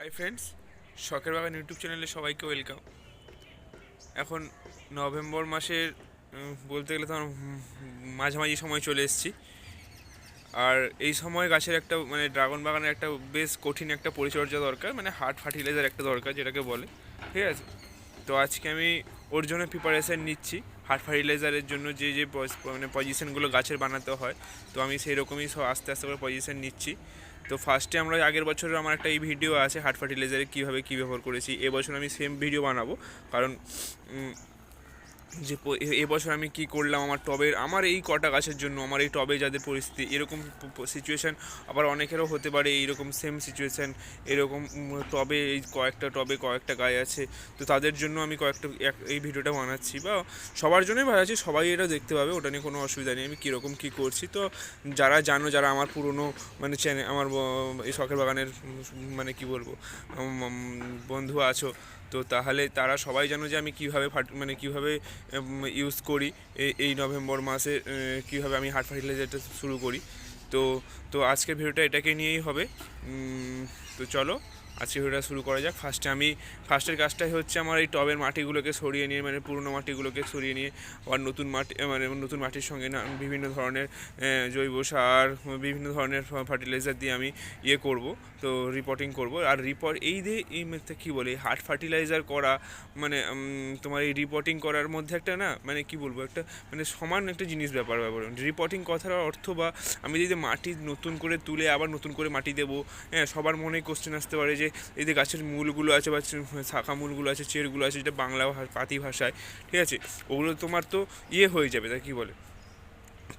Hi friends, শখের বাগান YouTube চ্যানেলে সবাইকে ওয়েলকাম। এখন নভেম্বর মাসের বলতে গেলে তো মাঝামাঝি সময় চলে এসেছি। আর এই সময় গাছের একটা ড্রাগন বাগানের একটা বেশ কঠিন একটা পরিচর্যা দরকার, হার্ড ফার্টিলাইজার একটা দরকার যেটাকে বলে। ঠিক আছে, তো আজকে আমি ওর জন্য প্রিপারেশান নিচ্ছি। হার্ড ফার্টিলাইজারের জন্য যে যে পজিশনগুলো গাছের বানাতে হয়, তো আমি সেই রকমই সব আস্তে আস্তে করে পজিশন নিচ্ছি। তো ফার্স্টে আমরা আগের বছর আমার একটা এই ভিডিও আছে হার্ড ফার্টিলাইজারে কীভাবে কী ব্যবহার করেছি। এবছর আমি সেম ভিডিও বানাবো, কারণ যে এবছর আমি কি করলাম আমার এই কটা গাছের জন্য, আমার এই টবে যাদের পরিস্থিতি এরকম সিচুয়েশান আবার অনেকেরও হতে পারে এইরকম সেম সিচুয়েশান। এরকম টবে এই কয়েকটা গাছ আছে, তো তাদের জন্য আমি এই ভিডিওটা বানাচ্ছি, বা সবার জন্যই বানাচ্ছি, সবাই এটা দেখতে পাবে, ওটা নিয়ে কোনো অসুবিধা নেই। আমি কীরকম কী করছি, তো যারা যারা আমার পুরনো চ্যানেল, আমার এই শখের বাগানের কী বলবো বন্ধু আছো, তো তাহলে তারা সবাই জানো যে আমি কীভাবে কীভাবে ইউজ করি এই নভেম্বর মাসে, কীভাবে আমি হার্ড ফার্টিলাইজারটা শুরু করি। তো তো আজকের ভিডিওটা এটাকে নিয়েই হবে। তো চলো আজকে ভিডিওটা শুরু করা যাক। ফার্স্টের কাজটাই হচ্ছে আমার এই টবের মাটিগুলোকে সরিয়ে নিয়ে, পুরনো মাটিগুলোকে সরিয়ে নিয়ে আবার নতুন মাটি, নতুন মাটির সঙ্গে বিভিন্ন ধরনের জৈব সার, বিভিন্ন ধরনের ফার্টিলাইজার দিয়ে আমি করব, তো রিপোর্টিং করব। আর এই কী বলে হার্ড ফার্টিলাইজার করা, তোমার এই রিপোর্টিং করার মধ্যে একটা কী বলবো, একটা সমান একটা জিনিস ব্যাপার। রিপোর্টিং কথার অর্থ, বা আমি যদি মাটি নতুন করে তুলে আবার নতুন করে মাটি দেবো, হ্যাঁ, সবার মনে কোশ্চেন আসতে পারে যে এই যে গাছের মূলগুলো আছে বা শাখা মূলগুলো আছে, চেরগুলো আছে, যেটা বাংলা পাতি ভাষায়, ঠিক আছে, ওগুলো তোমার তো হয়ে যাবে, তা কী বলে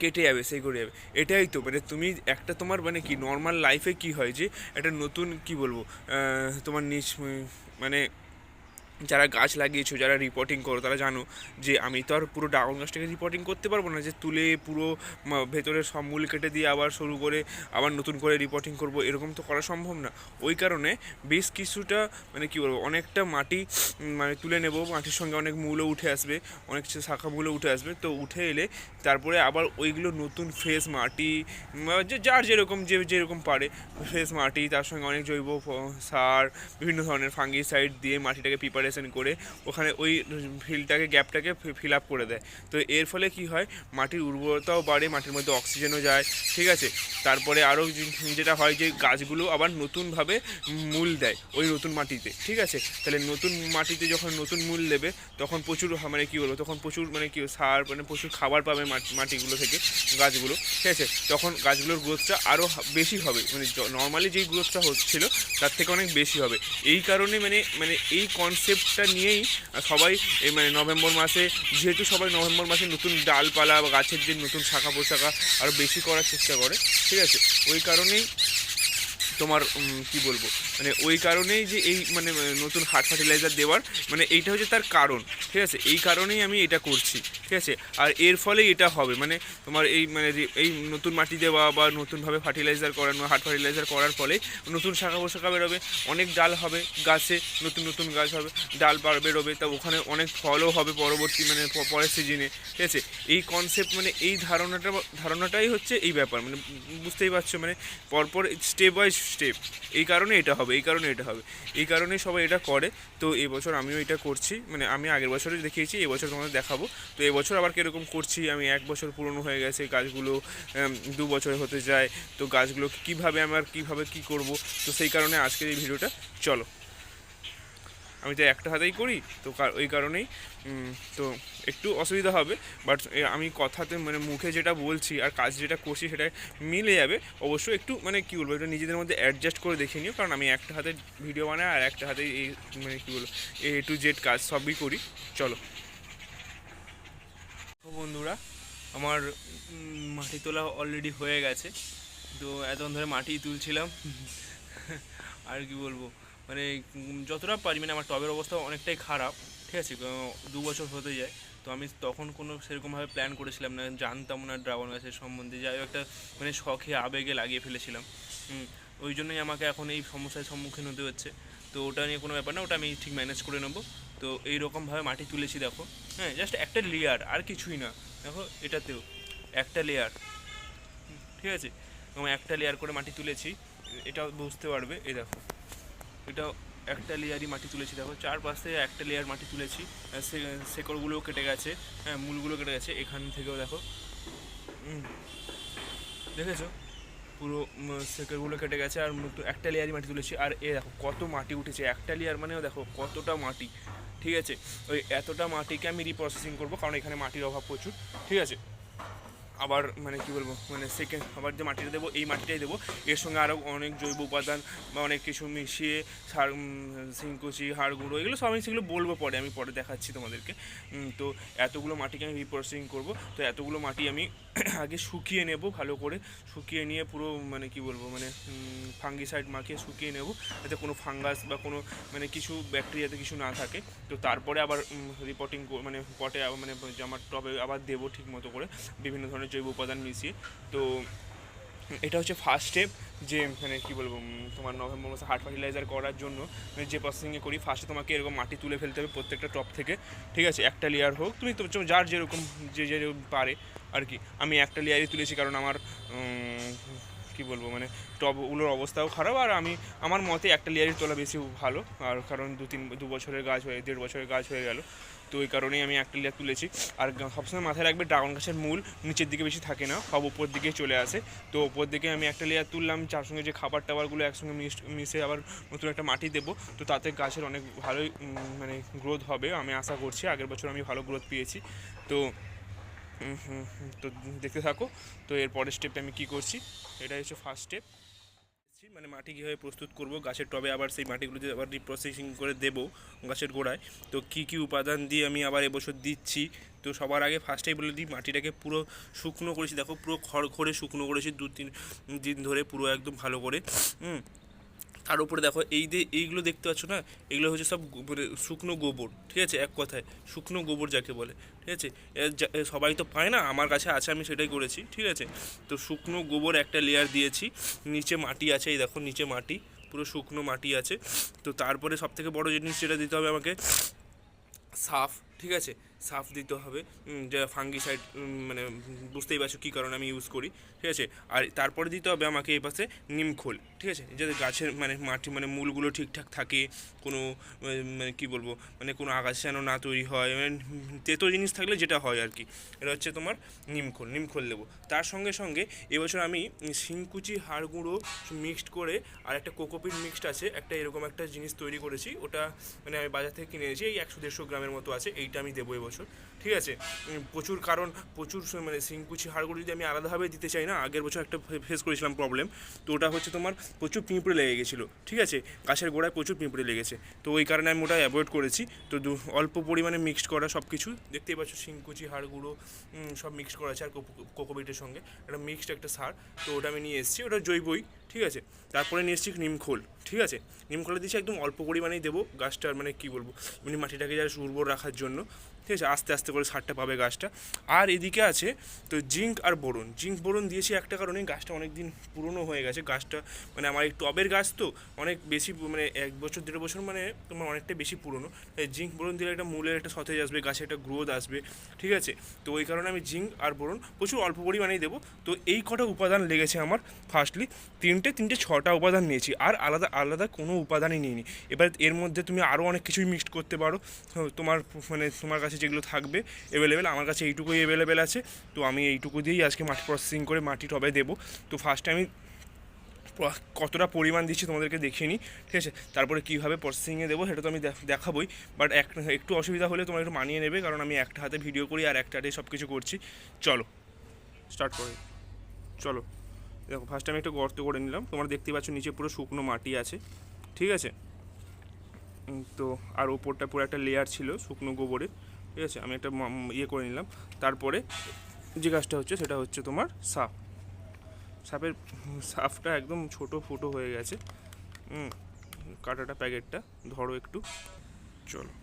কেটে যাবে, সেই করে যাবে। এটাই তো তুমি একটা তোমার কি নর্মাল লাইফে কি হয় যে একটা নতুন কী বলবো তোমার যারা গাছ লাগিয়েছো, যারা রিপোর্টিং করো, তারা জানো যে আমি তো আর পুরো ড্রাগন গাছটাকে রিপোর্টিং করতে পারবো না, যে তুলে পুরো ভেতরের সব মূল কেটে দিয়ে আবার শুরু করে আবার নতুন করে রিপোর্টিং করব, এরকম তো করা সম্ভব না। ওই কারণে বেশ কিছুটা কী বলবো অনেকটা মাটি তুলে নেব, মাটির সঙ্গে অনেক মূলও উঠে আসবে, অনেক শাখা মূলও উঠে আসবে। তো উঠে এলে তারপরে আবার ওইগুলো নতুন ফ্রেশ মাটি, যার যেরকম পারে ফ্রেশ মাটি, তার সঙ্গে অনেক জৈব সার, বিভিন্ন ধরনের ফাঙ্গিসাইড দিয়ে মাটিটাকে করে ওখানে ওই গ্যাপটাকে ফিল আপ করে দেয়। তো এর ফলে কি হয়, মাটির উর্বরতাও বাড়ে, মাটির মধ্যে অক্সিজেনও যায়, ঠিক আছে। তারপরে আরও যেটা হয় যে গাছগুলো আবার নতুনভাবে মূল দেয় ওই নতুন মাটিতে, ঠিক আছে। তাহলে নতুন মাটিতে যখন নতুন মূল দেবে, তখন প্রচুর কী বলবো, তখন প্রচুর সার, প্রচুর খাবার পাবে মাটিগুলো থেকে গাছগুলো, ঠিক আছে। তখন গাছগুলোর গ্রোথটা আরও বেশি হবে, নর্মালি যেই গ্রোথটা হচ্ছিল তার থেকে অনেক বেশি হবে। এই কারণে এই কনসেপ্টটা নিয়েই সবাই এই নভেম্বর মাসে, যেহেতু সবাই নভেম্বর মাসে নতুন ডালপালা বা গাছের যে নতুন শাখা পোশাখা আরও বেশি করার চেষ্টা করে, ঠিক আছে। ওই কারণেই তোমার কী বলবো ওই কারণেই যে এই নতুন হার্ড ফার্টিলাইজার দেওয়ার এইটা হচ্ছে তার কারণ, ঠিক আছে। এই কারণেই আমি এটা করছি, ঠিক আছে। আর এর ফলেই এটা হবে, তোমার এই এই নতুন মাটি দেওয়া বা নতুনভাবে ফার্টিলাইজার করানো, হার্ড ফার্টিলাইজার করার ফলে নতুন শাখা পোশাখা বেরোবে, অনেক ডাল হবে গাছে, নতুন নতুন গাছ হবে, ডাল বেরোবে, তা ওখানে অনেক ফলও হবে পরবর্তী পরের সিজনে, ঠিক আছে। এই কনসেপ্ট এই ধারণাটাই হচ্ছে এই ব্যাপার, বুঝতেই পারছো, পরপর স্টেপ বাই স্টেপ। এই কারণে এটা হবে, এই কারণে সবাই এটা করে। তো এবছর আমিও এটা করছি, আমি আগের বছরই দেখিয়েছি, এবছর তোমাদের দেখাবো। তো এবছর আবার কীরকম করছি, আমি 1 বছর পুরনো হয়ে গেছে, গাছগুলো 2 বছর হতে যায়, তো গাছগুলো কীভাবে কী করব, তো সেই কারণে আজকের এই ভিডিওটা। চলো, আমি তো একটা হাতেই করি, তো ওই কারণেই তো একটু অসুবিধা হবে, বাট আমি কথাতে মুখে যেটা বলছি আর কাজ যেটা করছি সেটা মিলে যাবে অবশ্যই। একটু কী বলবো, এটা নিজেদের মধ্যে অ্যাডজাস্ট করে দেখে নিও, কারণ আমি একটা হাতে ভিডিও বানাই আর একটা হাতে এই কী বলবো A to Z কাজ সবই করি। চলো বন্ধুরা, আমার মাটি তোলা অলরেডি হয়ে গেছে, তো এতক্ষণ ধরে মাটি তুলছিলাম। আর কি বলবো, যতটা পারি, আমার টবের অবস্থা অনেকটাই খারাপ, ঠিক আছে। 2 বছর হতে যায়, তো আমি তখন কোনো সেরকমভাবে প্ল্যান করেছিলাম না, জানতাম না ড্রাগন গাছের সম্বন্ধে, যাই একটা শখে আবেগে লাগিয়ে ফেলেছিলাম। ওই জন্যই আমাকে এখন এই সমস্যার সম্মুখীন হতে হচ্ছে। তো ওটা নিয়ে কোনো ব্যাপার না, ওটা আমি ঠিক ম্যানেজ করে নেবো। তো এইরকমভাবে মাটি তুলেছি দেখো, হ্যাঁ, জাস্ট একটা লেয়ার, আর কিছুই না। দেখো এটাতেও একটা লেয়ার, ঠিক আছে, এবং একটা লেয়ার করে মাটি তুলেছি, এটা বুঝতে পারবে। এই দেখো, এটা একটা লেয়ারই মাটি তুলেছি, দেখো চারপাশে একটা লেয়ার মাটি তুলেছি। শেকড়গুলোও কেটে গেছে, হ্যাঁ মূলগুলো কেটে গেছে, এখান থেকেও দেখো দেখেছো পুরো শেকড়গুলো কেটে গেছে, আর একটা লেয়ারই মাটি তুলেছি। আর এ দেখো কত মাটি উঠেছে, একটা লেয়ার মানেও দেখো কতটা মাটি। ঠিক আছে, ওই এতটা মাটিকে আমি রিপ্রসেসিং করবো, কারণ এখানে মাটির অভাব প্রচুর। ঠিক আছে, আবার মানে কী বলবো, মানে সেকেন্ড আবার যে মাটিটা দেবো এই মাটিটাই দেবো, এর সঙ্গে আরও অনেক জৈব উপাদান বা অনেক কিছু মিশিয়ে সার, শিংকুচি, হাড় গুঁড়ো, এগুলো সব আমি সেগুলো বলবো পরে, আমি পরে দেখাচ্ছি তোমাদেরকে। তো এতগুলো মাটিকে আমি রিপ্রসেসিং করবো, তো এতগুলো মাটি আমি আগে শুকিয়ে নেব ভালো করে, শুকিয়ে নিয়ে পুরো মানে কী বলবো, মানে ফাঙ্গিসাইড মাখিয়ে শুকিয়ে নেব, যাতে কোনো ফাঙ্গাস বা কোনো মানে কিছু ব্যাকটেরিয়াতে কিছু না থাকে। তো তারপরে আবার রিপোর্টিং মানে পটে মানে আমার টবে আবার দেবো ঠিক মতো করে বিভিন্ন ধরনের জৈব উপাদান মিশিয়ে। তো এটা হচ্ছে ফার্স্ট স্টেপ, যে মানে কী বলবো, তোমার নভেম্বর মাসে হার্ড ফার্টিলাইজার করার জন্য যে প্রসেসিংয়ে করি, ফার্স্টে তোমাকে এরকম মাটি তুলে ফেলতে হবে প্রত্যেকটা টপ থেকে। ঠিক আছে, একটা লেয়ার হোক, তুমি তো যার যেরকম যে যেরকম পারে আর কি। আমি একটা লেয়ারই তুলেছি কারণ আমার কী বলবো, মানে টবগুলোর অবস্থাও খারাপ, আর আমি আমার মতে একটা লেয়ারই তোলা বেশি ভালো, আর কারণ 2 বছরের গাছ হয়ে 1.5 বছরের গাছ হয়ে গেল, তো ওই কারণেই আমি একটা লেয়ার তুলেছি। আর সবসময় মাথায় রাখবে ড্রাগন গাছের মূল নিচের দিকে বেশি থাকে না, সব উপর দিকে চলে আসে। তো উপর দিকে আমি একটা লেয়ার তুললাম, যার সঙ্গে যে খাবার টাবারগুলো একসঙ্গে মিশে আবার নতুন একটা মাটি দেবো, তো তাতে গাছের অনেক ভালোই মানে গ্রোথ হবে আমি আশা করছি। আগের বছর আমি ভালো গ্রোথ পেয়েছি। তো তো দেখতে থাকো। তো এর পরের স্টেপটা আমি কী করছি, এটাই হচ্ছে ফার্স্ট স্টেপ। মানে মাটি কীভাবে প্রস্তুত করব গাছের টবে, আবার সেই মাটিগুলো যে আবার রিপ্রসেসিং করে দেবো গাছের গোড়ায়। তো কী কী উপাদান দিয়ে আমি আবার এবছর দিচ্ছি, তো সবার আগে ফার্স্টেই বলে দিই, মাটিটাকে পুরো শুকনো করেছি, দেখো পুরো খড়খড়ে শুকনো করেছি 2-3 দিন ধরে, পুরো একদম ভালো করে। তার উপরে দেখো এইগুলো দেখতে পাচ্ছ না, এগুলো হচ্ছে সব মানে শুকনো গোবর। ঠিক আছে, এক কথায় শুকনো গোবর যাকে বলে। ঠিক আছে, সবাই তো পায় না, আমার কাছে আছে, আমি সেটাই করেছি। ঠিক আছে, তো শুকনো গোবর একটা লেয়ার দিয়েছি, নিচে মাটি আছে, এই দেখো নিচে মাটি, পুরো শুকনো মাটি আছে। তো তারপরে সবথেকে বড় জিনিস যেটা দিতে হবে আমাকে, সাফ। ঠিক আছে, সাফ দিতে হবে, যা ফাঙ্গিসাইড, মানে বুঝতেই পারছো কী কারণে আমি ইউজ করি। ঠিক আছে, আর তারপরে দিতে হবে আমাকে এই পাশে নিমখোল। ঠিক আছে, যাতে গাছের মানে মাটি মানে মূলগুলো ঠিকঠাক থাকে, কোনো মানে কী বলবো, মানে কোনো আগাছা যেন না তৈরি হয়, মানে তেতো জিনিস থাকলে যেটা হয় আর কি। এটা হচ্ছে তোমার নিমখোল দেবো। তার সঙ্গে সঙ্গে এবছর আমি শিংকুচি, হাড় গুঁড়ো মিক্সড করে, আর একটা কোকোপিট মিক্সড আছে, একটা এরকম একটা জিনিস তৈরি করেছি, ওটা মানে আমি বাজার থেকে কিনে এনেছি, এই 100-150 গ্রামের মতো আছে, এইটা আমি দেবো এবছর। ঠিক আছে, প্রচুর, কারণ প্রচুর মানে শিংকুচি, হাড়গুলো যদি আমি আলাদাভাবে দিতে চাই না, আগের বছর একটা ফেস করেছিলাম প্রবলেম, তো ওটা হচ্ছে তোমার প্রচুর পিঁপড়ে লেগে গেছিলো। ঠিক আছে, গাছের গোড়ায় প্রচুর পিঁপড়ে লেগেছে, তো ওই কারণে আমি ওটা অ্যাভয়েড করেছি। তো অল্প পরিমাণে মিক্সড করা সব কিছু দেখতেই পাচ্ছ, শিংকুচি, হাড়গুঁড়ো সব মিক্সড করা আছে, আর কোকোপিটের সঙ্গে একটা মিক্সড একটা সার, তো ওটা আমি নিয়ে এসেছি, ওটা জৈবই। ঠিক আছে, তারপরে নিয়ে এসেছি নিমখোল। ঠিক আছে, নিমখোলে দিয়েছি একদম অল্প পরিমাণেই দেবো গাছটার, মানে কী বলবো, এমনি মাটিটাকে যা উর্বর রাখার জন্য। ঠিক আছে, আস্তে আস্তে করে সারটা পাবে গাছটা। আর এদিকে আছে তো জিঙ্ক আর বোরন দিয়েছি একটা কারণে, গাছটা অনেক দিন পুরনো হয়ে গেছে, গাছটা মানে আমার এই টবের গাছ তো অনেক বেশি, মানে 1-1.5 বছর, মানে তোমার অনেকটা বেশি পুরনো। জিঙ্ক বোরন দিলে একটা মূলের একটা সতেজ আসবে, গাছে একটা গ্রোথ আসবে। ঠিক আছে, তো ওই কারণে আমি জিঙ্ক আর বোরন প্রচুর অল্প পরিমাণেই দেবো। তো এই কটা উপাদান লেগেছে আমার ফার্স্টলি, তিনটে 6টা উপাদান নিয়েছি, আর আলাদা আলাদা কোনো উপাদানই নিইনি। এবার এর মধ্যে তুমি আরও অনেক কিছুই মিক্সড করতে পারো, তোমার মানে তোমার কাছে যেগুলো থাকবে অ্যাভেলেবেল। আমার কাছে এইটুকুই অ্যাভেলেবেল আছে, তো আমি এইটুকু দিয়েই আজকে মাটি প্রসেসিং করে মাটি টবে দেবো। তো ফার্স্টে আমি কতটা পরিমাণ দিচ্ছি তোমাদেরকে দেখিয়ে নিই। ঠিক আছে, তারপরে কীভাবে প্রসেসিংয়ে দেবো সেটা তো আমি দেখাবোই, বাট একটু অসুবিধা হলে তোমরা একটু মানিয়ে নেবে, কারণ আমি একটা হাতে ভিডিও করি আর একটা হাতে সব কিছু করছি। চলো স্টার্ট করে, চলো। দেখো ফার্স্টে আমি একটা গর্ত করে নিলাম, তোমরা দেখতে পাচ্ছ নিচে পুরো শুকনো মাটি আছে। ঠিক আছে, তো আর ওপরটা পুরো একটা লেয়ার ছিল শুকনো গোবরের। ঠিক আছে, আমি একটা ইয়ে করে নিলাম। তারপরে যে কাজটা হচ্ছে সেটা হচ্ছে তোমার সাপের সাপটা একদম ছোটো ফুটো হয়ে গেছে, কাটাটা প্যাকেটটা ধরো একটু, চলো।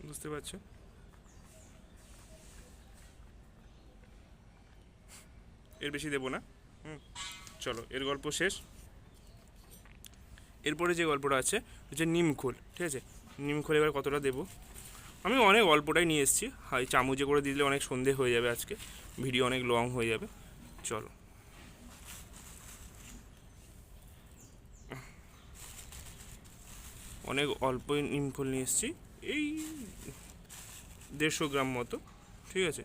বুঝতে পারছো, এর বেশি দেবো না। চলো, এর গল্প শেষ। এরপরে যে গল্পটা আছে হচ্ছে নিমখোল, ঠিক আছে। নিমখোল এবার কতটা দেবো, আমি অনেক অল্পটাই নিয়ে এসেছি, হয় চামচে করে দিলে অনেক সন্ধে হয়ে যাবে, আজকে ভিডিও অনেক লং হয়ে যাবে। চলো, অনেক অল্পই নিমখোল নিয়ে এসেছি, এই 150 গ্রাম মতো, ঠিক আছে।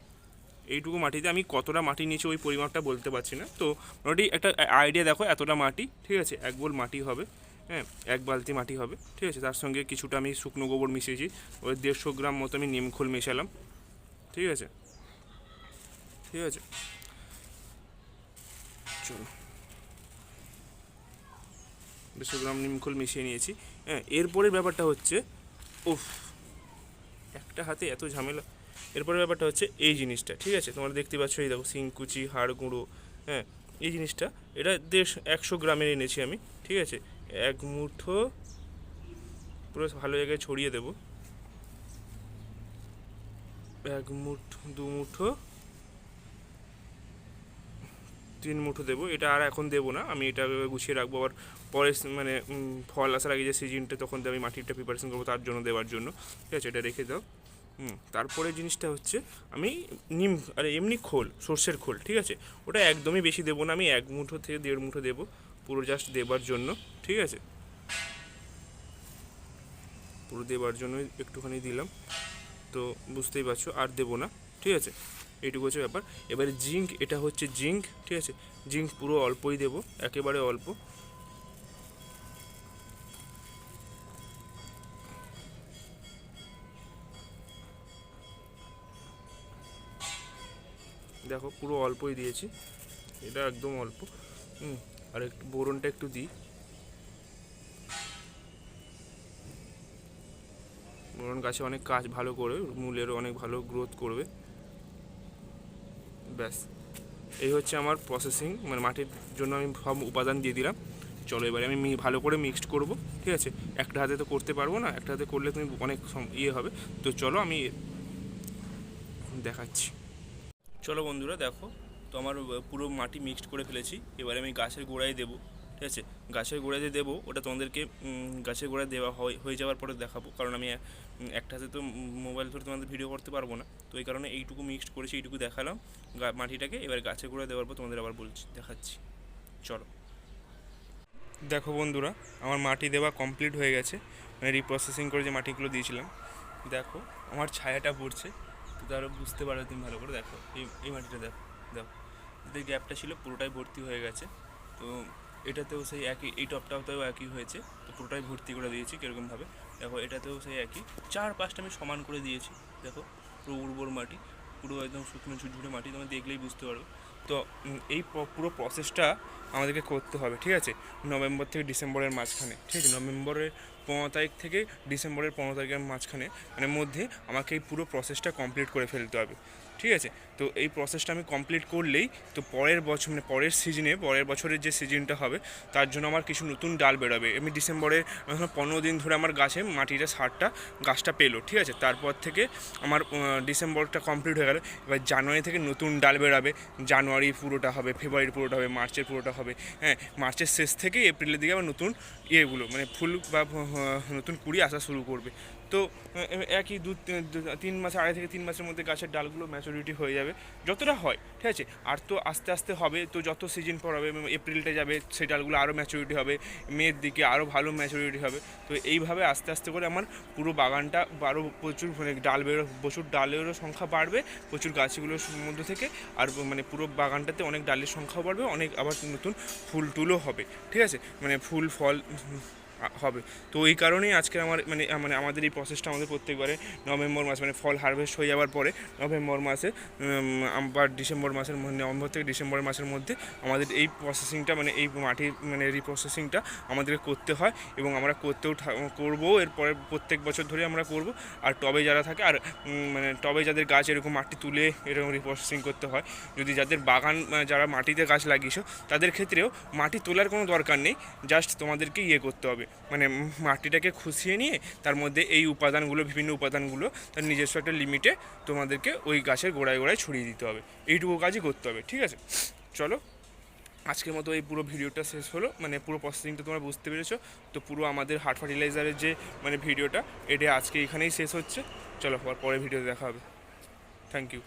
এইটুকু মাটিতে আমি কতটা মাটি নিয়েছি ওই পরিমাপটা বলতে পারছি না, তো মোটামুটি একটা আইডিয়া দেখো, এতটা মাটি, ঠিক আছে, 1 বোল মাটি হবে, হ্যাঁ 1 বালতি মাটি হবে, ঠিক আছে। তার সঙ্গে কিছুটা আমি শুকনো গোবর মিশিয়েছি, ওই 150 গ্রাম মতো আমি নিমখোল মেশালাম, ঠিক আছে, ঠিক আছে। চলো, 150 গ্রাম নিমখোল মিশিয়ে নিয়েছি, হ্যাঁ। এরপরের ব্যাপারটা হচ্ছে, উফ, একটা হাতে এত ঝামেলা। এরপরের ব্যাপারটা হচ্ছে এই জিনিসটা, ঠিক আছে, তোমরা দেখতে পাচ্ছ, এই দেখো শিংকুচি, হাড় গুঁড়ো, হ্যাঁ। এই জিনিসটা এটা 100 গ্রামের এনেছি আমি, ঠিক আছে। 1 মুঠো পুরো ভালো জায়গায় ছড়িয়ে দেবো, 1 মুঠো, 2 মুঠো, 3 মুঠো দেবো। এটা আর এখন দেবো না, আমি এটা গুছিয়ে রাখবো আবার পরে, মানে ফল আসার আগে যে সিজনটা, তখন আমি মাটিটা প্রিপারেশন করবো তার জন্য, দেওয়ার জন্য, ঠিক আছে, এটা রেখে দাও। তারপরে জিনিসটা হচ্ছে আমি এমনি খোল, সর্ষের খোল, ঠিক আছে, ওটা একদমই বেশি দেবো না, আমি 1 মুঠো থেকে 1.5 মুঠো দেবো, পুরো জাস্ট দেবার জন্য, ঠিক আছে, পুরো দেবার জন্য একটুখানি দিলাম, তো বুঝতেই পারছো, আর দেবো না, ঠিক আছে। এইটুকু হচ্ছে ব্যাপার। এবারে জিঙ্ক, এটা হচ্ছে জিঙ্ক, ঠিক আছে, জিঙ্ক পুরো অল্পই দেবো, একেবারে অল্প, দেখো পুরো অল্পই দিয়েছি, এটা একদম অল্প। আর একটু বোরনটা একটু দিই, বোরন গাছে অনেক কাজ ভালো করে, মূলেরও অনেক ভালো গ্রোথ করবে। ব্যাস, এই হচ্ছে আমার প্রসেসিং, মানে মাটির জন্য আমি সব উপাদান দিয়ে দিলাম। চলো, এবারে আমি ভালো করে মিক্সড করব, ঠিক আছে। একটা হাতে তো করতে পারবো না, একটা হাতে করলে তুমি অনেক ইয়ে হবে, তো চলো আমি দেখাচ্ছি। চলো বন্ধুরা, দেখো তো আমার পুরো মাটি মিক্সড করে ফেলেছি, এবারে আমি গাছের গোড়ায় দেবো, ঠিক আছে। গাছের গোড়ায় দিয়ে দেবো, ওটা তোমাদেরকে গাছের গোড়ায় দেওয়া হয়ে যাওয়ার পরে দেখাবো, কারণ আমি একটা হাতে তো মোবাইল ধরে তোমাদের ভিডিও করতে পারবো না, তো এই কারণে এইটুকু মিক্সড করেছি, এইটুকু দেখালাম মাটিটাকে। এবার গাছের গোড়ায় দেওয়ার পর তোমাদের আবার দেখাচ্ছি। চলো, দেখো বন্ধুরা, আমার মাটি দেওয়া কমপ্লিট হয়ে গেছে, মানে রিপ্রসেসিং করে যে মাটিগুলো দিয়েছিলাম, দেখো আমার ছায়াটা পড়ছে, তো তারও বুঝতে পারো তুমি ভালো করে, দেখো এই মাটিটা দেখো, দেখো যে গ্যাপটা ছিল পুরোটাই ভর্তি হয়ে গেছে, তো এটাতেও সেই একই, এই টপটাতেও একই হয়েছে, তো পুরোটাই ভর্তি করে দিয়েছি কীরকমভাবে, দেখো এটাতেও সেই একই, 4-5টা আমি সমান করে দিয়েছি, দেখো পুরো উর্বর মাটি, পুরো একদম শুকনো ঝুরঝুরে মাটি, তুমি দেখলেই বুঝতে পারবে। তো এই পুরো প্রসেসটা আমাদেরকে করতে হবে, ঠিক আছে, নভেম্বর থেকে ডিসেম্বরের মাঝখানে, ঠিক আছে, নভেম্বরের 15 তারিখ থেকে ডিসেম্বরের 15 তারিখের মাঝখানে, মানে মধ্যে আমাকে এই পুরো প্রসেসটা কমপ্লিট করে ফেলতে হবে, ঠিক আছে। তো এই প্রসেসটা আমি কমপ্লিট করলেই তো পরের বছর, মানে পরের সিজনে, পরের বছরের যে সিজনটা হবে তার জন্য আমার কিছু নতুন ডাল বেরোবে। আমি ডিসেম্বরের 15 দিন ধরে আমার গাছে মাটিটা সারটা গাছটা পেলো, ঠিক আছে, তারপর থেকে আমার ডিসেম্বরটা কমপ্লিট হয়ে গেল, এবার জানুয়ারি থেকে নতুন ডাল বেরোবে, জানুয়ারি পুরোটা হবে, ফেব্রুয়ারি পুরোটা হবে, মার্চের পুরোটা হবে, হ্যাঁ, মার্চের শেষ থেকে এপ্রিলের দিকে আবার নতুন ইয়েগুলো, মানে ফুল বা নতুন কুড়ি আসা শুরু করবে। তো একই 2-3 মাস, 2.5 থেকে 3 মাসের মধ্যে গাছের ডালগুলো ম্যাচুরিটি হয়ে যাবে, যতটা হয়, ঠিক আছে। আর তো আস্তে আস্তে হবে, তো যত সিজন পর হবে, এপ্রিলটা যাবে, সেই ডালগুলো আরও ম্যাচুরিটি হবে, মের দিকে আরও ভালো ম্যাচুরিটি হবে, তো এইভাবে আস্তে আস্তে করে আমার পুরো বাগানটা আরও প্রচুর, মানে প্রচুর ডালেরও সংখ্যা বাড়বে, প্রচুর গাছগুলোর মধ্যে থেকে, আর মানে পুরো বাগানটাতে অনেক ডালের সংখ্যাও বাড়বে, অনেক আবার নতুন ফুল টুলও হবে, ঠিক আছে, মানে ফুল ফল হবে। তো এই কারণেই আজকে আমার মানে মানে আমাদের এই প্রসেসটা আমাদের প্রত্যেকবারে নভেম্বর মাস, মানে ফল হারভেস্ট হয়ে যাওয়ার পরে নভেম্বর মাসে বা ডিসেম্বর মাসের, নভেম্বর থেকে ডিসেম্বর মাসের মধ্যে আমাদের এই প্রসেসিংটা, মানে এই মাটির মানে রিপ্রসেসিংটা আমাদেরকে করতে হয়, এবং আমরা করবো এরপরে প্রত্যেক বছর ধরে আমরা করব। আর টবে যারা থাকে, আর মানে টবে যাদের গাছ এরকম মাটি তুলে এরকম রিপ্রসেসিং করতে হয়, যদি যাদের বাগান, যারা মাটিতে গাছ লাগিয়েছো তাদের ক্ষেত্রেও মাটি তোলার কোনো দরকার নেই, জাস্ট তোমাদেরকে ইয়ে করতে হবে, মানে মাটিটাকে খুশিয়ে নিয়ে তার মধ্যে এই উপাদানগুলো, বিভিন্ন উপাদানগুলো তার নিজস্ব একটা লিমিটে তোমাদেরকে ওই গাছের গোড়ায় গোড়ায় ছড়িয়ে দিতে হবে, এইটুকু কাজই করতে হবে, ঠিক আছে। চলো, আজকের মতো এই পুরো ভিডিওটা শেষ হলো, মানে পুরো প্রসেসিংটা তোমরা বুঝতে পেরেছো। তো পুরো আমাদের হার্ট ফার্টিলাইজারের যে মানে ভিডিওটা, এটা আজকে এখানেই শেষ হচ্ছে। চলো, পরে ভিডিও দেখা হবে। Thank you.